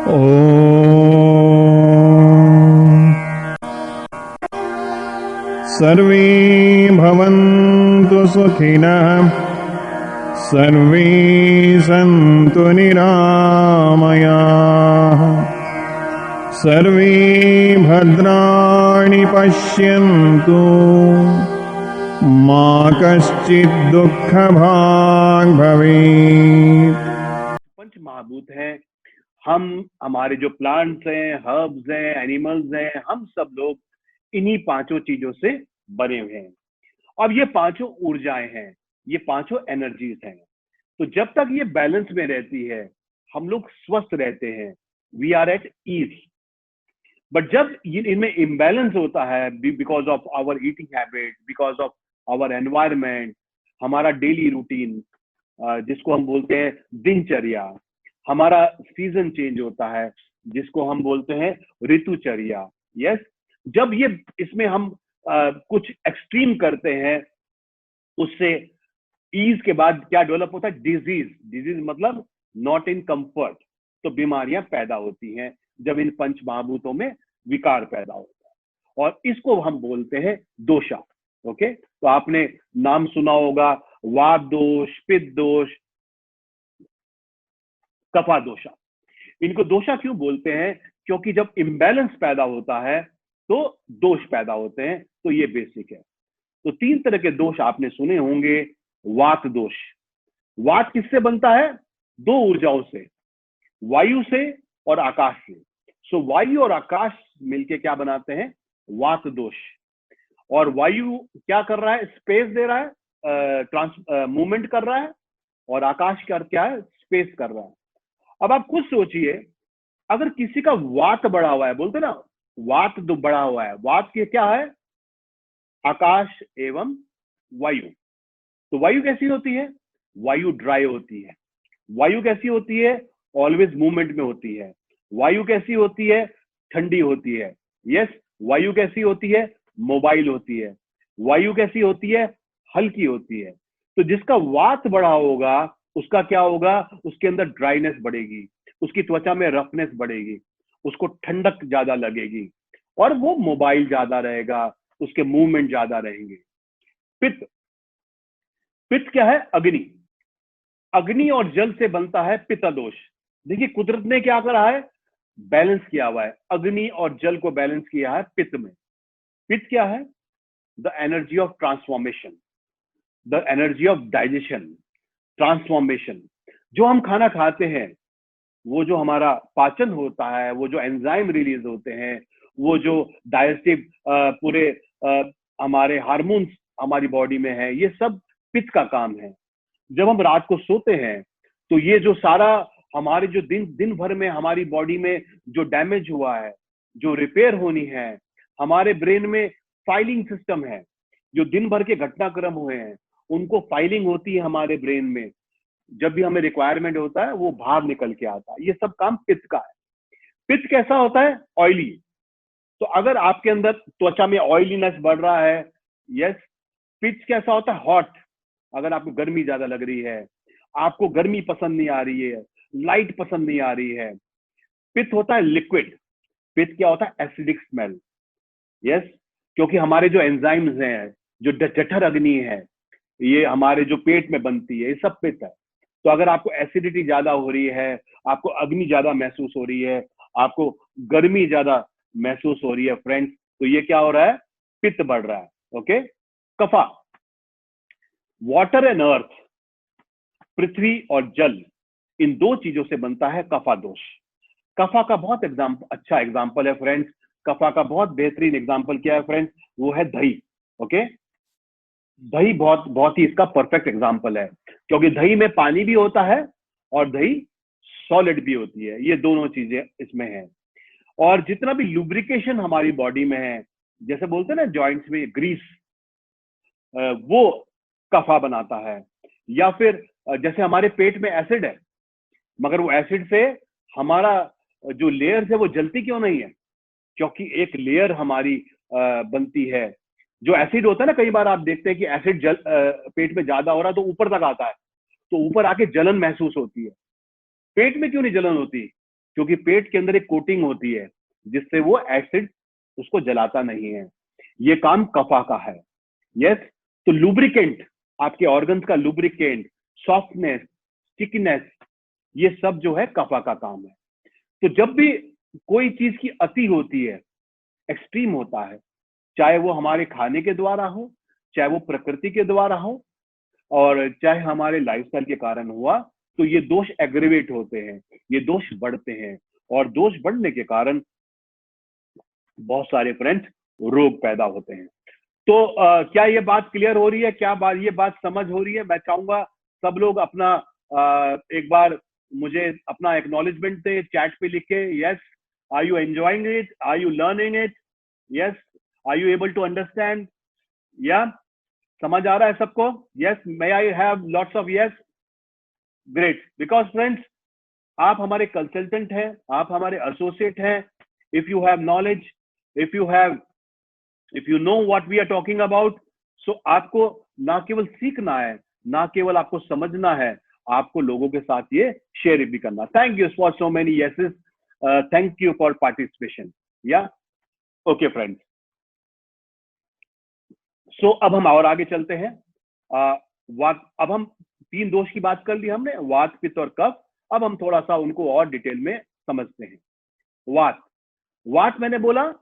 ॐ सर्वे भवन्तु सुखिनः सर्वे सन्तु निरामयाः सर्वे भद्राणि पश्यन्तु मा कश्चित् दुःखभाग् भवेत्। पंच महाभूत हैं हम, हमारे जो प्लांट्स हैं, हर्ब्स हैं, एनिमल्स हैं, हम सब लोग इन्हीं पांचों चीजों से बने हुए हैं। अब ये पांचों ऊर्जाएं हैं, ये पांचों एनर्जीज हैं। तो जब तक ये बैलेंस में रहती है हम लोग स्वस्थ रहते हैं, we are at ease. But जब इनमें इम्बैलेंस होता है because of our eating habit, because of our environment, हमारा डेली रूटीन जिसको हम बोलते हैं दिनचर्या, हमारा सीजन चेंज होता है जिसको हम बोलते हैं ऋतुचर्या। यस, जब ये इसमें हम कुछ एक्सट्रीम करते हैं, उससे ईज के बाद क्या डेवलप होता है? डिजीज। डिजीज मतलब नॉट इन कंफर्ट। तो बीमारियां पैदा होती हैं जब इन पंच महाभूतों में विकार पैदा होता है, और इसको हम बोलते हैं दोषा। ओके, तो आपने नाम सुना होगा वात दोष, पित्त दोष, कफा दोषा। इनको दोषा क्यों बोलते हैं? क्योंकि जब इम्बैलेंस पैदा होता है तो दोष पैदा होते हैं। तो ये बेसिक है। तो तीन तरह के दोष आपने सुने होंगे। वात दोष, वात किससे बनता है? दो ऊर्जाओं से, वायु से और आकाश से। सो वायु और आकाश मिलके क्या बनाते हैं? वात दोष। और वायु क्या कर रहा है? स्पेस दे रहा है, मूवमेंट कर रहा है, और आकाश क्या है? स्पेस कर रहा है। अब आप खुद सोचिए, अगर किसी का वात बढ़ा हुआ है, बोलते ना वात तो बढ़ा हुआ है, वात के क्या है? आकाश एवं वायु। तो वायु कैसी होती है? वायु ड्राई होती है। वायु कैसी होती है? ऑलवेज मूवमेंट में होती है। वायु कैसी होती है? ठंडी होती है। यस, वायु कैसी होती है? मोबाइल होती है। वायु कैसी होती है? हल्की होती है। तो जिसका वात बढ़ा होगा उसका क्या होगा? उसके अंदर ड्राइनेस बढ़ेगी, उसकी त्वचा में रफनेस बढ़ेगी, उसको ठंडक ज्यादा लगेगी, और वो मोबाइल ज्यादा रहेगा, उसके मूवमेंट ज्यादा रहेंगे। पित्त, पित्त क्या है? अग्नि। अग्नि और जल से बनता है पित्त दोष। देखिए कुदरत ने क्या करा है? बैलेंस किया हुआ है। अग्नि और जल को बैलेंस किया है पित्त में। पित्त क्या है? The energy of transformation, the energy of digestion, transformation. जो हम खाना खाते हैं, वो जो हमारा पाचन होता है, वो जो एंजाइम रिलीज होते हैं, वो जो डाइजेस्टिव पूरे हमारे हार्मोन्स हमारी बॉडी में है, ये सब पित्त का काम है। जब हम रात को सोते हैं तो ये जो सारा हमारे जो दिन भर में हमारी बॉडी में जो डैमेज हुआ है, जो रिपेयर होनी है, हमारे ब्रेन में फाइलिंग सिस्टम है, जो दिन भर के घटनाक्रम हुए हैं उनको फाइलिंग होती है हमारे ब्रेन में। जब भी हमें रिक्वायरमेंट होता है वो बाहर निकल के आता है। ये सब काम पित्त का है। पित्त कैसा होता है? ऑयली। तो अगर आपके अंदर त्वचा में ऑयलीनेस बढ़ रहा है, यस। पित्त कैसा होता है? हॉट। अगर आपको गर्मी ज्यादा लग रही है, आपको गर्मी पसंद नहीं आ रही है, लाइट पसंद नहीं आ रही है। पित्त होता है लिक्विड। पित्त क्या होता है? Acidic smell. यस, क्योंकि हमारे जो एंजाइम्स हैं, जो जठर अग्नि है, ये हमारे जो पेट में बनती है, ये सब पित्त है। तो अगर आपको एसिडिटी ज्यादा हो रही है, आपको अग्नि ज्यादा महसूस हो रही है, आपको गर्मी ज्यादा महसूस हो रही है फ्रेंड्स, तो ये क्या हो रहा है? पित्त बढ़ रहा है। ओके। कफा, वाटर एंड अर्थ, पृथ्वी और जल, इन दो चीजों से बनता है कफा दोष। कफा का बहुत अच्छा एग्जाम्पल है फ्रेंड्स। कफा का बहुत बेहतरीन एग्जाम्पल क्या है फ्रेंड्स? वो है दही। ओके, दही बहुत बहुत ही इसका परफेक्ट एग्जाम्पल है, क्योंकि दही में पानी भी होता है और दही सॉलिड भी होती है। ये दोनों चीजें इसमें हैं। और जितना भी लुब्रिकेशन हमारी बॉडी में है, जैसे बोलते हैं ना जॉइंट्स में ग्रीस, वो कफा बनाता है। या फिर जैसे हमारे पेट में एसिड है, मगर वो एसिड से हमारा जो लेयर है वो जलती क्यों नहीं है? क्योंकि एक लेयर हमारी बनती है। जो एसिड होता है ना, कई बार आप देखते हैं कि एसिड पेट में ज्यादा हो रहा है तो ऊपर तक आता है, तो ऊपर आके जलन महसूस होती है। पेट में क्यों नहीं जलन होती? क्योंकि पेट के अंदर एक कोटिंग होती है जिससे वो एसिड उसको जलाता नहीं है। ये काम कफा का है। यस, तो लुब्रिकेंट, आपके ऑर्गन्स का लुब्रिकेंट, सॉफ्टनेस, स्टिकनेस, ये सब जो है कफा का काम है। तो जब भी कोई चीज की अति होती है, एक्सट्रीम होता है, चाहे वो हमारे खाने के द्वारा हो, चाहे वो प्रकृति के द्वारा हो, और चाहे हमारे लाइफस्टाइल के कारण हुआ, तो ये दोष एग्रीवेट होते हैं, ये दोष बढ़ते हैं, और दोष बढ़ने के कारण बहुत सारे फ्रेंड्स रोग पैदा होते हैं। तो क्या ये बात क्लियर हो रही है? क्या बात, ये बात समझ हो रही है? मैं चाहूंगा सब लोग अपना एक बार मुझे अपना एक्नॉलेजमेंट दे चैट पे लिख के। Yes, are you enjoying it? Are you learning it? Yes, are you able to understand? या समझ आ रहा है सबको? Yes, may I have lots of yes? Great, because friends आप हमारे कंसल्टेंट हैं, आप हमारे एसोसिएट हैं। If you have knowledge, if you know what we are talking about, so आपको ना केवल सीखना है, ना केवल आपको समझना है, आपको लोगों के साथ ये शेयर भी करना। Thank you for so many yeses, thank you for participation. Yeah okay friends, so अब हम और आगे चलते हैं। वात, अब हम 3 दोष की बात कर ली हमने, वात, पित्त और कफ। अब हम थोड़ा सा उनको और डिटेल में समझते हैं। वात, वात मैंने बोला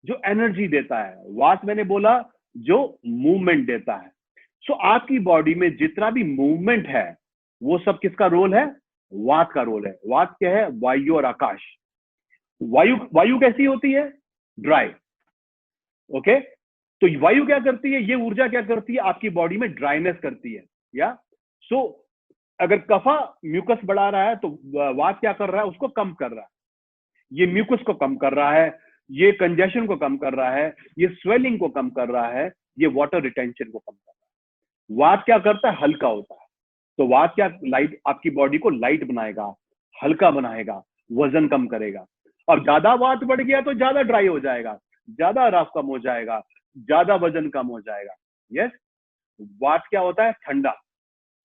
जो एनर्जी देता है, वात मैंने बोला जो मूवमेंट देता है। सो आपकी बॉडी में जितना भी मूवमेंट है वो सब किसका रोल है? वात का रोल है। वात क्या है? वायु और आकाश। वायु, वायु कैसी होती है? ड्राई। ओके, तो वायु क्या करती है? ये ऊर्जा क्या करती है? आपकी बॉडी में ड्राइनेस करती है। या सो अगर कफा म्यूकस बढ़ा रहा है तो वात क्या कर रहा है? उसको कम कर रहा है। ये म्यूकस को कम कर रहा है, ये कंजेशन को कम कर रहा है, ये स्वेलिंग को कम कर रहा है, ये वाटर रिटेंशन को कम कर रहा है। वात क्या करता है? हल्का होता है। तो वात क्या, लाइट, आपकी बॉडी को लाइट बनाएगा, हल्का बनाएगा, वजन कम करेगा। और ज्यादा वात बढ़ गया तो ज्यादा ड्राई हो जाएगा, ज्यादा रफ कम हो जाएगा, ज्यादा वजन कम हो जाएगा। यस, वात क्या होता है? ठंडा।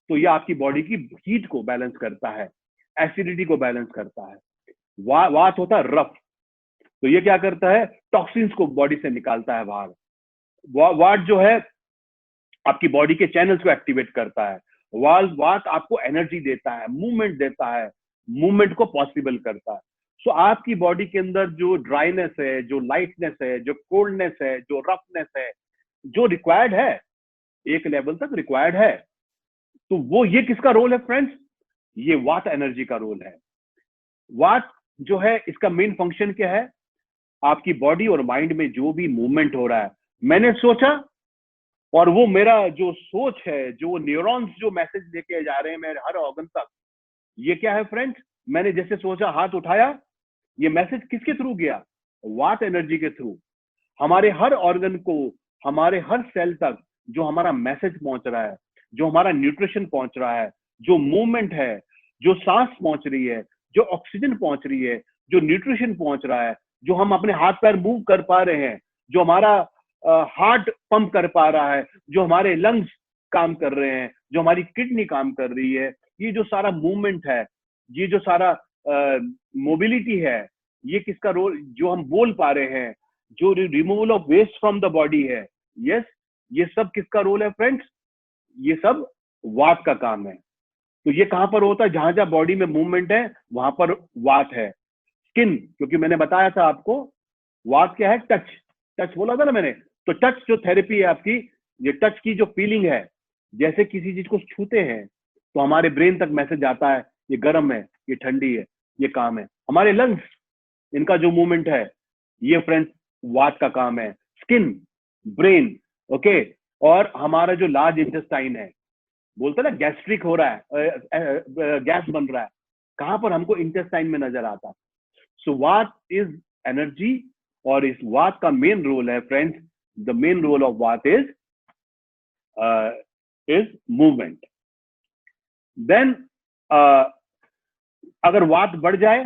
तो ये आपकी बॉडी की हीट को बैलेंस करता है, एसिडिटी को बैलेंस करता है। वात होता है रफ, तो ये क्या करता है? टॉक्सिन्स को बॉडी से निकालता है बाहर। वात जो है आपकी बॉडी के चैनल्स को एक्टिवेट करता है। वात आपको एनर्जी देता है, मूवमेंट देता है, मूवमेंट को पॉसिबल करता है। सो आपकी बॉडी के अंदर जो ड्राइनेस है, जो लाइटनेस है, जो कोल्डनेस है, जो रफनेस है, जो रिक्वायर्ड है, एक लेवल तक रिक्वायर्ड है, तो वो ये किसका रोल है फ्रेंड्स? ये वात एनर्जी का रोल है। वात जो है इसका मेन फंक्शन क्या है? आपकी बॉडी और माइंड में जो भी मूवमेंट हो रहा है, मैंने सोचा, और वो मेरा जो सोच है, जो न्यूरॉन्स जो मैसेज लेके जा रहे हैं मेरे हर ऑर्गन तक, ये क्या है फ्रेंड्स? मैंने जैसे सोचा, हाथ उठाया, ये मैसेज किसके थ्रू गया? वात एनर्जी के थ्रू। हमारे हर ऑर्गन को, हमारे हर सेल तक जो हमारा मैसेज पहुंच रहा है, जो हमारा न्यूट्रिशन पहुंच रहा है, जो मूवमेंट है, जो सांस पहुंच रही है, जो ऑक्सीजन पहुंच रही है, जो न्यूट्रिशन पहुंच रहा है, जो हम अपने हाथ पैर मूव कर पा रहे हैं, जो हमारा हार्ट पंप कर पा रहा है, जो हमारे लंग्स काम कर रहे हैं, जो हमारी किडनी काम कर रही है, ये जो सारा मूवमेंट है, ये जो सारा मोबिलिटी है, ये किसका रोल? जो हम बोल पा रहे हैं, जो removal of waste from the body है, यस, ये सब किसका रोल है फ्रेंड्स? ये सब वात का काम है। तो ये कहां पर होता है? जहां जहां बॉडी में मूवमेंट है वहां पर वात है। स्किन, क्योंकि मैंने बताया था आपको, वात क्या है? टच। टच बोला था ना मैंने, तो टच जो थेरेपी है आपकी, ये टच की जो फीलिंग है, जैसे किसी चीज को छूते हैं तो हमारे ब्रेन तक मैसेज आता है, ये गर्म है, ये ठंडी है, ये काम है। हमारे लंग्स, इनका जो मूवमेंट है, ये फ्रेंड्स वात का काम है। स्किन, ब्रेन, ओके, और हमारा जो लार्ज इंटेस्टाइन है, बोलते ना गैस्ट्रिक हो रहा है, गैस बन रहा है, कहां पर? हमको इंटेस्टाइन में नजर आता है। सो वात इज एनर्जी, और इस वात का मेन रोल है friends, the main role of vata is movement. Then अगर वात बढ़ जाए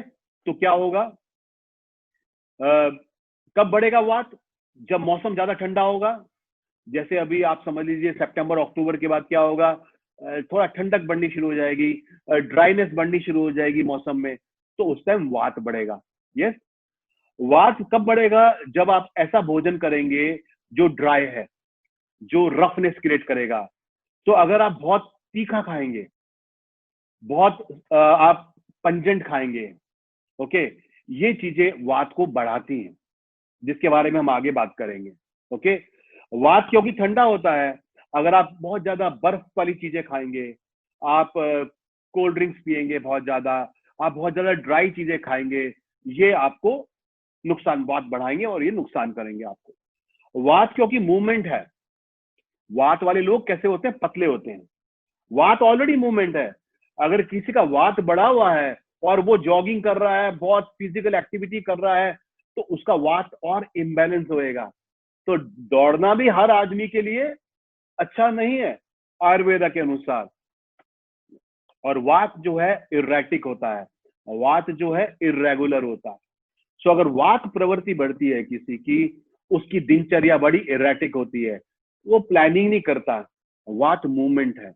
तो क्या होगा? कब बढ़ेगा वात? जब मौसम ज्यादा ठंडा होगा। जैसे अभी आप समझ लीजिए सितंबर अक्टूबर के बाद क्या होगा? थोड़ा ठंडक बढ़नी शुरू हो जाएगी, ड्राइनेस बढ़नी शुरू हो जाएगी मौसम में। तो उस टाइम वात बढ़ेगा। यस, वात कब बढ़ेगा? जब आप ऐसा भोजन करेंगे जो ड्राई है, जो रफनेस क्रिएट करेगा। तो अगर आप बहुत तीखा खाएंगे, बहुत आप पंजेंट खाएंगे, ओके, ये चीजें वात को बढ़ाती हैं, जिसके बारे में हम आगे बात करेंगे। ओके, वात क्योंकि ठंडा होता है, अगर आप बहुत ज्यादा बर्फ वाली चीजें खाएंगे, आप कोल्ड ड्रिंक्स पिएंगे बहुत ज्यादा, आप बहुत ज्यादा ड्राई चीजें खाएंगे, ये आपको नुकसान, वात बढ़ाएंगे और ये नुकसान करेंगे आपको। वात क्योंकि मूवमेंट है, वात वाले लोग कैसे होते हैं? पतले होते हैं। वात ऑलरेडी मूवमेंट है। अगर किसी का वात बढ़ा हुआ है और वो जॉगिंग कर रहा है, बहुत फिजिकल एक्टिविटी कर रहा है, तो उसका वात और इम्बैलेंस होएगा। तो दौड़ना भी हर आदमी के लिए अच्छा नहीं है आयुर्वेदा के अनुसार। और वात जो है इरेटिक होता है, वात जो है इरेगुलर होता है। सो अगर वात प्रवृत्ति बढ़ती है किसी की, उसकी दिनचर्या बड़ी इरेटिक होती है, वो प्लानिंग नहीं करता। वात मूवमेंट है,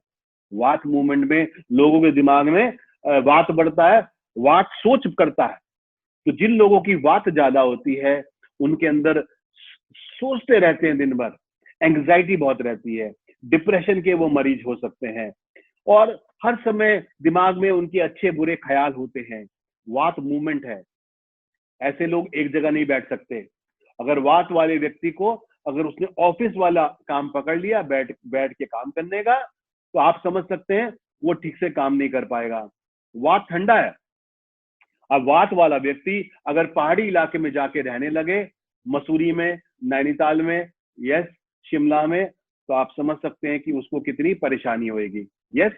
वात मूवमेंट में लोगों के दिमाग में वात बढ़ता है, वात सोच करता है। तो जिन लोगों की वात ज्यादा होती है, उनके अंदर सोचते रहते हैं दिन भर, एंग्जाइटी बहुत रहती है, डिप्रेशन के वो मरीज हो सकते हैं, और हर समय दिमाग में उनके अच्छे बुरे ख्याल होते हैं। वात मूवमेंट है, ऐसे लोग एक जगह नहीं बैठ सकते। अगर वात वाले व्यक्ति को, अगर उसने ऑफिस वाला काम पकड़ लिया, बैठ बैठ के काम करने का, तो आप समझ सकते हैं वो ठीक से काम नहीं कर पाएगा। वात ठंडा है। अब वात वाला व्यक्ति अगर पहाड़ी इलाके में जाके रहने लगे, मसूरी में, नैनीताल में, यस, शिमला में, तो आप समझ सकते हैं कि उसको कितनी परेशानी होगी। यस,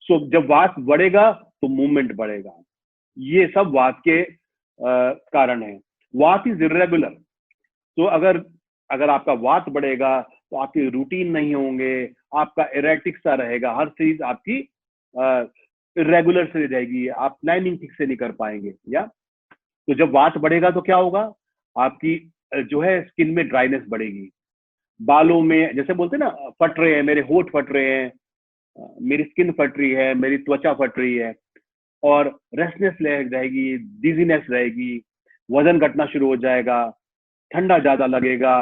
सो जब वात बढ़ेगा तो मूवमेंट बढ़ेगा। ये सब वात के कारण है। वात इज इरेगुलर। तो अगर अगर आपका वात बढ़ेगा तो आपके रूटीन नहीं होंगे, आपका इरेटिक सा रहेगा, हर चीज आपकी इरेगुलर से रहेगी, आप प्लानिंग ठीक से नहीं कर पाएंगे। या तो जब वात बढ़ेगा तो क्या होगा? आपकी जो है स्किन में ड्राइनेस बढ़ेगी, बालों में, जैसे बोलते हैं ना, फट रहे हैं, मेरे होठ फट रहे हैं, मेरी स्किन फट रही है, मेरी त्वचा फट रही है, और रेस्टनेस रहेगी, डिजीनेस रहेगी, वजन घटना शुरू हो जाएगा, ठंडा ज्यादा लगेगा,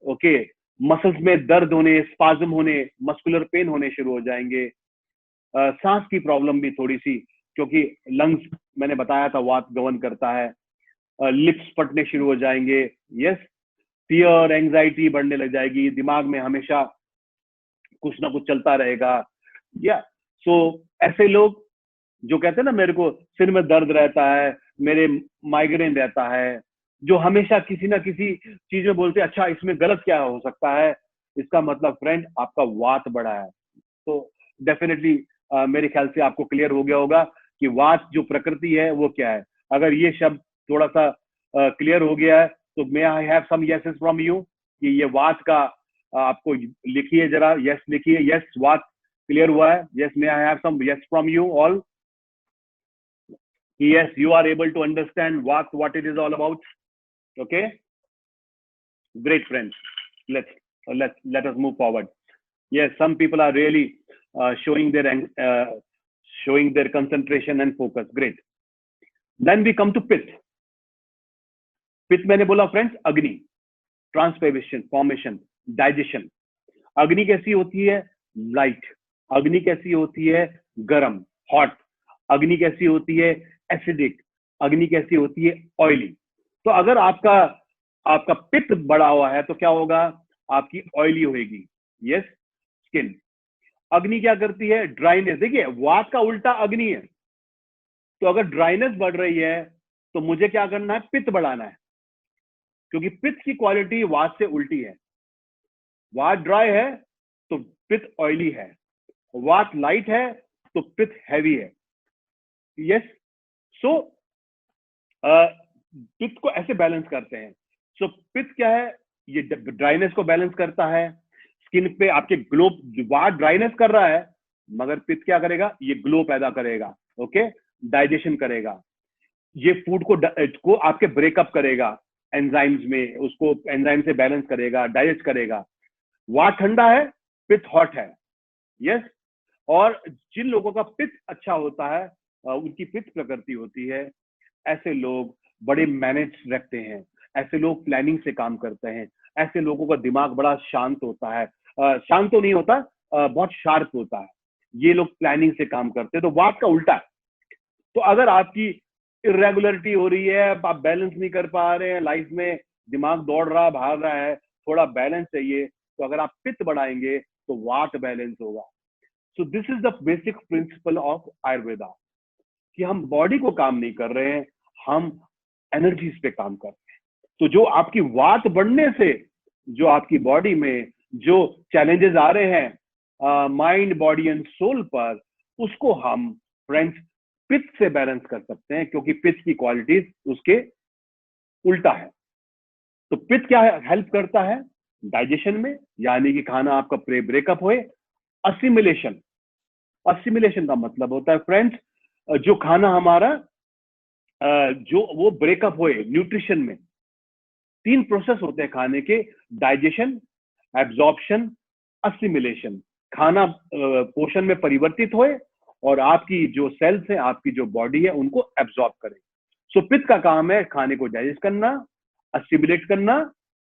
ओके, मसल्स में दर्द होने, स्पाज्म होने, मस्कुलर पेन होने शुरू हो जाएंगे, सांस की प्रॉब्लम भी थोड़ी सी, क्योंकि लंग्स मैंने बताया था वात गवर्न करता है, लिप्स फटने शुरू हो जाएंगे। यस, फियर, एंजाइटी बढ़ने लग जाएगी, दिमाग में हमेशा कुछ ना कुछ चलता रहेगा। या सो ऐसे लोग जो कहते हैं ना, मेरे को सिर में दर्द रहता है, मेरे माइग्रेन रहता है, जो हमेशा किसी ना किसी चीज में बोलते हैं, अच्छा इसमें गलत क्या हो सकता है, इसका मतलब फ्रेंड आपका वात बढ़ा है। तो डेफिनेटली मेरे ख्याल से आपको क्लियर हो गया होगा कि वात जो प्रकृति है वो क्या है। अगर ये शब्द थोड़ा सा क्लियर हो गया है तो may I have some yeses from you कि ये वात का आपको लिखिए जरा, यस लिखिए, यस वात क्लियर हुआ है, yes may I have some yes from you all, yes you are able to understand what it is all about. Okay, great friends, let us move forward. Yes, some people are really showing their concentration and focus. Great. Then we come to pith. Pith मैंने बोला friends, अग्नि, transpiration, formation, digestion. अग्नि कैसी होती है? Light. अग्नि कैसी होती है? गरम, हॉट। अग्नि कैसी होती है? एसिडिक। अग्नि कैसी होती है? ऑयली। तो अगर आपका आपका पित्त बढ़ा हुआ है तो क्या होगा? आपकी ऑयली होगी, यस, स्किन। अग्नि क्या करती है? ड्राइनेस। देखिए, वात का उल्टा अग्नि है। तो अगर ड्राइनेस बढ़ रही है तो मुझे क्या करना है? पित्त बढ़ाना है, क्योंकि पित्त की क्वालिटी वात से उल्टी है। वात ड्राई है तो पित्त ऑयली है, वात लाइट है तो पित्त हैवी है। यस, सो पित्त को ऐसे बैलेंस करते हैं। सो पित्त क्या है? ये ड्राइनेस को बैलेंस करता है, स्किन पे आपके ग्लो, वात ड्राइनेस कर रहा है मगर पित्त क्या करेगा? ये ग्लो पैदा करेगा, ओके, डाइजेशन करेगा, ये फूड को आपके ब्रेकअप करेगा एंजाइम्स में, उसको एंजाइम से बैलेंस करेगा, डाइजेस्ट करेगा। वात ठंडा है, पित्त हॉट है। यस, और जिन लोगों का पित्त अच्छा होता है, उनकी पित्त प्रकृति होती है, ऐसे लोग बड़े मैनेज रखते हैं, ऐसे लोग प्लानिंग से काम करते हैं, ऐसे लोगों का दिमाग बड़ा शांत होता है, शांत तो नहीं होता, बहुत शार्प होता है। ये लोग प्लानिंग से काम करते हैं। तो वात का उल्टा है। तो अगर आपकी इरेगुलरिटी हो रही है, आप बैलेंस नहीं कर पा रहे हैं लाइफ में, दिमाग दौड़ रहा भाग रहा है, थोड़ा बैलेंस चाहिए, तो अगर आप पित्त बढ़ाएंगे तो वात बैलेंस होगा। So this is the basic principle of Ayurveda, कि हम बॉडी को काम नहीं कर रहे हैं, हम एनर्जीज पे काम कर रहे हैं। तो जो आपकी वात बढ़ने से जो आपकी बॉडी में जो चैलेंजेस आ रहे हैं माइंड बॉडी एंड सोल पर, उसको हम फ्रेंड्स पित्त से बैलेंस कर सकते हैं, क्योंकि पित्त की क्वालिटीज उसके उल्टा है। तो पित्त क्या हेल्प करता है डाइजेशन में, यानी कि खाना आपका प्रे ब्रेकअप होए। असिमिलेशन, असिमिलेशन का मतलब होता है फ्रेंड्स, जो खाना हमारा जो वो ब्रेकअप होए न्यूट्रिशन में। 3 प्रोसेस होते हैं खाने के, डाइजेशन, एब्जॉर्प्शन, असिमिलेशन। खाना पोषण में परिवर्तित होए और आपकी जो सेल्स है, आपकी जो बॉडी है, उनको एब्जॉर्ब करे। सो पित्त का काम है खाने को डाइजेस्ट करना, असिमिलेट करना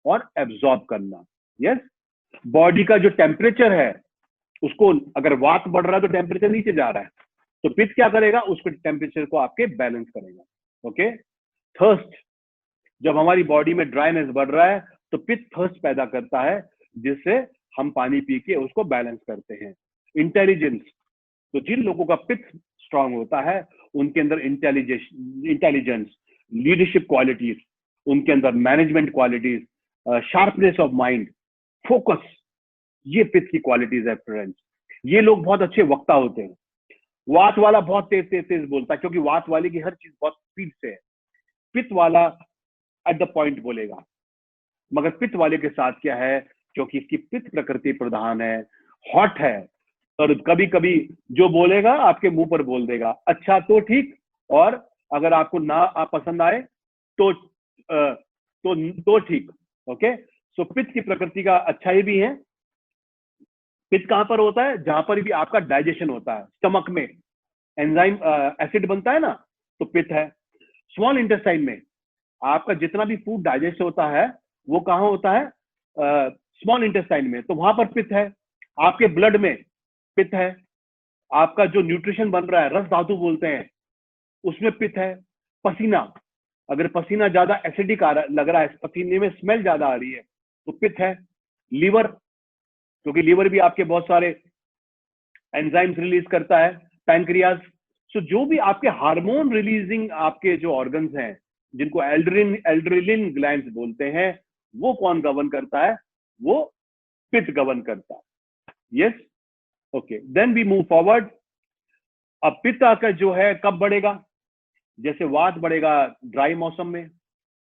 और एब्जॉर्ब करना। यस, बॉडी का जो टेम्परेचर है उसको, अगर वात बढ़ रहा है तो टेम्परेचर नीचे जा रहा है, तो पित्त क्या करेगा, उसको टेम्परेचर को आपके बैलेंस करेगा। ओके। थर्स्ट, जब हमारी बॉडी में ड्राइनेस बढ़ रहा है तो पित्त थर्स्ट पैदा करता है, जिससे हम पानी पी के उसको बैलेंस करते हैं। इंटेलिजेंस, तो जिन लोगों का पित्त स्ट्रांग होता है उनके अंदर इंटेलिजेंस, लीडरशिप क्वालिटीज, उनके अंदर management qualities, sharpness of mind, focus, ये पित्त की क्वालिटीज है फ्रेंड्स। ये लोग बहुत अच्छे वक्ता होते हैं। वात वाला बहुत तेज तेज तेज बोलता है, क्योंकि वात वाले की हर चीज बहुत स्पीड से है। पित्त वाला एट द पॉइंट बोलेगा। मगर पित्त वाले के साथ क्या है, क्योंकि इसकी पित्त प्रकृति प्रधान है, हॉट है, और कभी कभी जो बोलेगा आपके मुंह पर बोल देगा, अच्छा तो ठीक, और अगर आपको ना आप पसंद आए तो तो ठीक। ओके। सो पित्त की प्रकृति का अच्छाई भी है। पित्त कहां पर होता है, जहां पर भी आपका डाइजेशन होता है, स्टमक में एंजाइम एसिड बनता है ना, तो पित्त है। स्मॉल इंटेस्टाइन में आपका जितना भी फूड डाइजेस्ट होता है वो कहाँ होता है, स्मॉल इंटेस्टाइन में, तो वहां पर पित्त है। आपके ब्लड में पित्त है। आपका जो न्यूट्रिशन बन रहा है, रस धातु बोलते हैं, उसमें पित्त है। पसीना, अगर पसीना ज्यादा एसिडिक लग रहा है, पसीने में स्मेल ज्यादा आ रही है, तो पित्त है। लीवर, क्योंकि लीवर भी आपके बहुत सारे एंजाइम्स रिलीज करता है। पैंक्रियाज। सो जो भी आपके हार्मोन रिलीजिंग आपके जो ऑर्गन्स हैं, जिनको एल्ड्रिलिन ग्लैंड्स बोलते हैं, वो कौन गवर्न करता है, वो पित्त गवर्न करता है। Yes. Okay, then we move forward. अब पित्त आकर जो है कब बढ़ेगा, जैसे वात बढ़ेगा ड्राई मौसम में,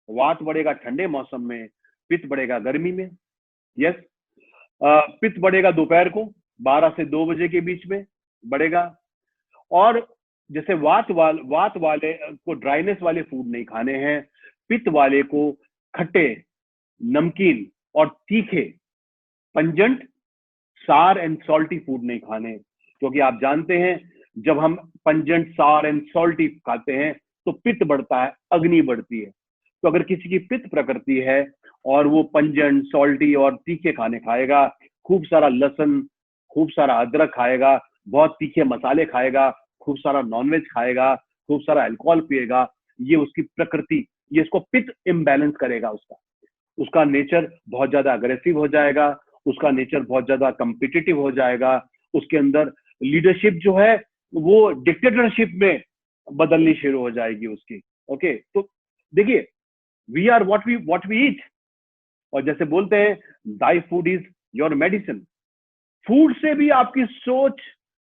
वात बढ़ेगा ठंडे मौसम में, पित्त बढ़ेगा गर्मी में। यस। पित्त बढ़ेगा दोपहर को 12 से 2 बजे के बीच में बढ़ेगा। और जैसे वात वाले को ड्राइनेस वाले फूड नहीं खाने हैं, पित्त वाले को खट्टे, नमकीन और तीखे, पंजेंट, सार एंड सॉल्टी फूड नहीं खाने। क्योंकि आप जानते हैं जब हम पंजेंट, सार एंड सॉल्टी खाते हैं तो पित्त बढ़ता है, अग्नि बढ़ती है। तो अगर किसी की पित्त प्रकृति है और वो पंजेंट, सॉल्टी और तीखे खाने खाएगा, खूब सारा लहसुन, खूब सारा अदरक खाएगा, बहुत तीखे मसाले खाएगा, खूब सारा नॉनवेज खाएगा, खूब सारा अल्कोहल पिएगा, ये उसकी प्रकृति, ये इसको पित्त इम्बैलेंस करेगा। उसका नेचर बहुत ज्यादा अग्रेसिव हो जाएगा, उसका नेचर बहुत ज्यादा कम्पिटिटिव हो जाएगा, उसके अंदर लीडरशिप जो है वो डिक्टेटरशिप में बदलनी शुरू हो जाएगी उसकी। ओके। तो देखिए, we are what we eat, और जैसे बोलते हैं thy food is your medicine. Food से भी आपकी सोच,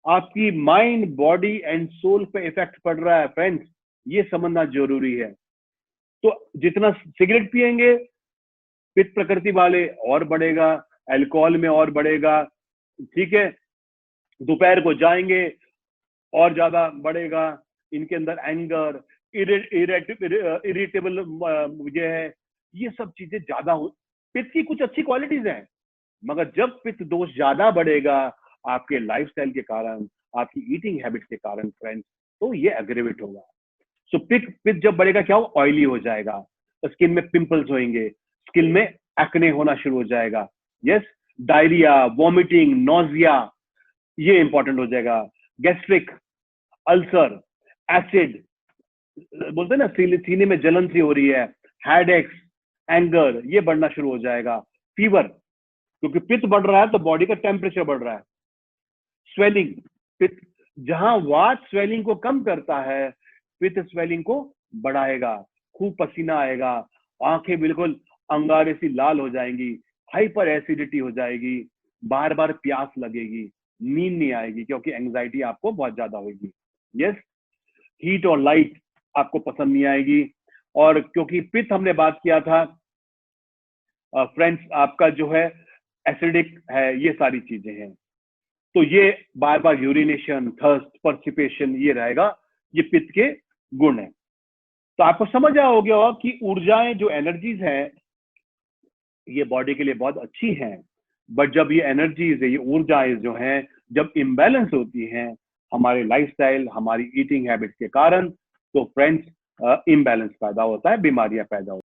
आपकी माइंड, बॉडी एंड सोल पे इफेक्ट पड़ रहा है फ्रेंड्स, ये समझना जरूरी है। तो जितना सिगरेट पिएंगे पित्त प्रकृति वाले और बढ़ेगा, अल्कोहल में और बढ़ेगा, ठीक है, दोपहर को जाएंगे और ज्यादा बढ़ेगा, इनके अंदर एंगर, इरिटेबल मुझे है, ये सब चीजें ज्यादा हो। पित्त की कुछ अच्छी क्वालिटीज हैं, मगर जब पित्त दोष ज्यादा बढ़ेगा आपके लाइफस्टाइल के कारण, आपकी ईटिंग हैबिट के कारण फ्रेंड्स, तो ये एग्रेवेट होगा। सो पित्त जब बढ़ेगा क्या हो, ऑयली हो जाएगा, स्किन में पिंपल्स होंगे, स्किन में एक्ने होना शुरू हो जाएगा, यस, डायरिया, वॉमिटिंग, नोजिया, ये इंपॉर्टेंट हो जाएगा, गैस्ट्रिक, अल्सर, एसिड, बोलते हैं ना सीने में जलन सी हो रही है, हेडेक्स, एंगर, ये बढ़ना शुरू हो जाएगा, फीवर, क्योंकि पित्त बढ़ रहा है तो बॉडी का टेम्परेचर बढ़ रहा है, स्वेलिंग, पित्त जहां वात स्वेलिंग को कम करता है, पित्त स्वेलिंग को बढ़ाएगा, खूब पसीना आएगा, आंखें बिल्कुल अंगारे सी लाल हो जाएंगी, हाइपर एसिडिटी हो जाएगी, बार बार प्यास लगेगी, नींद नहीं आएगी क्योंकि एंजाइटी आपको बहुत ज्यादा होगी, यस, हीट और लाइट आपको पसंद नहीं आएगी, और क्योंकि पित्त हमने बात किया था फ्रेंड्स, आपका जो है एसिडिक है, ये सारी चीजें हैं, तो ये बार बार यूरिनेशन, थर्स्ट, पर्सिपेशन, ये रहेगा, ये पित्त के गुण है। तो आपको समझ आ हो गया होगा कि ऊर्जाएं जो एनर्जीज हैं ये बॉडी के लिए बहुत अच्छी हैं, बट जब ये एनर्जीज है, ये ऊर्जाएं जो हैं, जब इम्बैलेंस होती हैं हमारे लाइफस्टाइल, हमारी ईटिंग हैबिट के कारण, तो फ्रेंड्स इम्बैलेंस पैदा होता है, बीमारियां पैदा होती हैं।